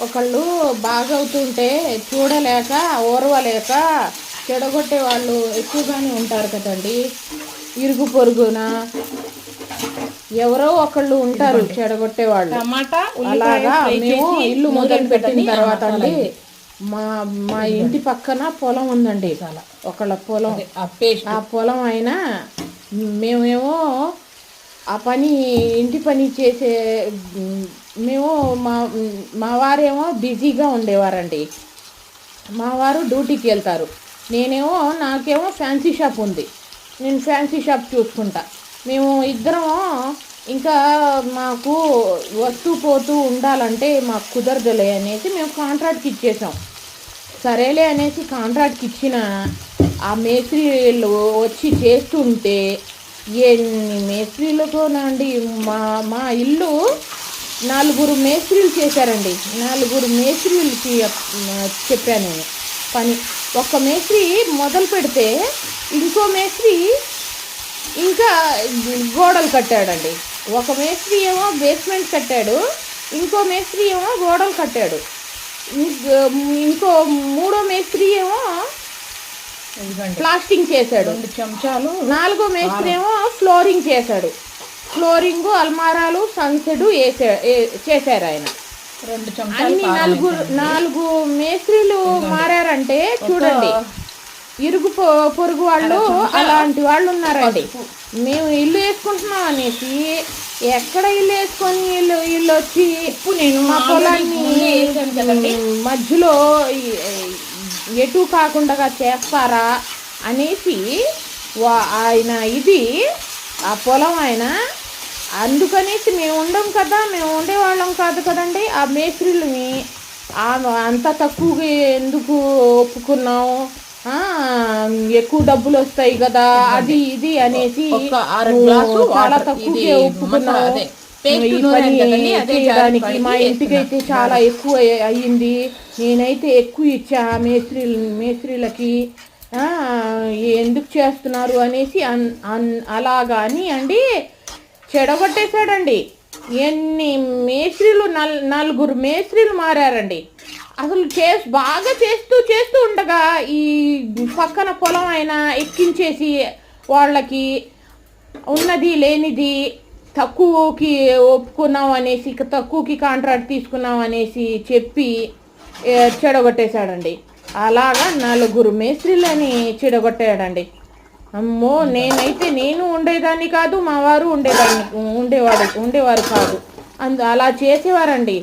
ఒకళ్ళు బాగవుతుంటే చూడలేక ఓర్వలేక చెడగొట్టే వాళ్ళు ఎక్కువగానే ఉంటారు కదండి. ఇరుగు పొరుగున ఎవరో ఒకళ్ళు ఉంటారు చెడగొట్టే వాళ్ళు. టమాటా అలాగా మేము ఇల్లు మొదలు పెట్టిన తర్వాత అండి మా మా ఇంటి పక్కన పొలం ఉందండి. ఒకళ్ళ పొలం, ఆ పొలం అయినా మేమేమో ఆ పని ఇంటి పని చేసే మేము మా వారేమో బిజీగా ఉండేవారండి. మా వారు డ్యూటీకి వెళ్తారు. నాకేమో ఫ్యాన్సీ షాప్ ఉంది. నేను ఫ్యాన్సీ షాప్ చూసుకుంటా. మేము ఇద్దరం ఇంకా మాకు వస్తూ పోతూ ఉండాలంటే మాకు కుదరదులే అనేసి మేము కాంట్రాక్ట్కి ఇచ్చేసాం. సరేలే అనేసి కాంట్రాక్ట్కి ఇచ్చిన ఆ మేస్త్రీలు వచ్చి చేస్తుంటే ఎన్ని మేస్త్రీలతోనండి మా మా ఇల్లు 4 మేస్త్రీలు చేశారండి. 4 మేస్త్రీలకి చెప్పాను నేను పని. ఒక్క మేస్త్రి మొదలు పెడితే ఇంకో మేస్త్రి ఇంకా గోడలు కట్టాడండి. ఒక మేస్త్రి ఏమో బేస్మెంట్ కట్టాడు, ఇంకో మేస్త్రి ఏమో గోడలు కట్టాడు, ఇంకో మూడో మేస్త్రి ఏమో ప్లాస్టింగ్ చేశాడు, 2 చెంచాలు. 4గో మేస్త్రి ఏమో ఫ్లోరింగ్ చేశాడు. ఫ్లోరింగు, అల్మారాలు, సన్సెట్ చేశారు ఆయన. 2 చెంచాలు. అన్ని 4 మేస్త్రీలు మారారంటే చూడండి. ఇరుగు పొరుగు వాళ్ళు అలాంటి వాళ్ళు ఉన్నారండి. మేము ఇల్లు వేసుకుంటున్నాం అనేసి ఎక్కడ ఇల్లు వేసుకొని ఇల్లు వచ్చి నేను మా పొలాన్ని మధ్యలో ఎటు కాకుండా చేస్తారా అనేసి ఆయన ఆ పొలం ఆయన అందుకనేసి మేము ఉండేవాళ్ళం కాదు కదండి. ఆ మేస్త్రీలని అంత తక్కువగా ఎందుకు ఒప్పుకున్నాం, ఎక్కువ డబ్బులు వస్తాయి కదా అది ఇది అనేసి చాలా తక్కువగా ఒప్పుకున్నాం. ఈ పని చేయడానికి మా ఇంటికైతే చాలా ఎక్కువ అయ్యింది. నేనైతే ఎక్కువ ఇచ్చా మేస్త్రీలకి, ఎందుకు చేస్తున్నారు అనేసి అలాగా అని అండి చెడగొట్టేశాడండి. ఎన్ని మేస్త్రీలు 4 మేస్త్రీలు మారారండి. అసలు బాగా చేస్తూ ఉండగా ఈ పక్కన పొలం అయినా ఎక్కించేసి వాళ్ళకి ఉన్నది లేనిది తక్కువకి ఒప్పుకున్నాం అనేసి, తక్కువకి కాంట్రాక్ట్ తీసుకున్నాం అనేసి చెప్పి చెడగొట్టేశాడండి. అలాగా 4 మేస్త్రీలని చెడగొట్టాడండి. అమ్మో, నేను ఉండేదాన్ని కాదు, మా వారు ఉండేవారు కాదు. అలా చేసేవారండి.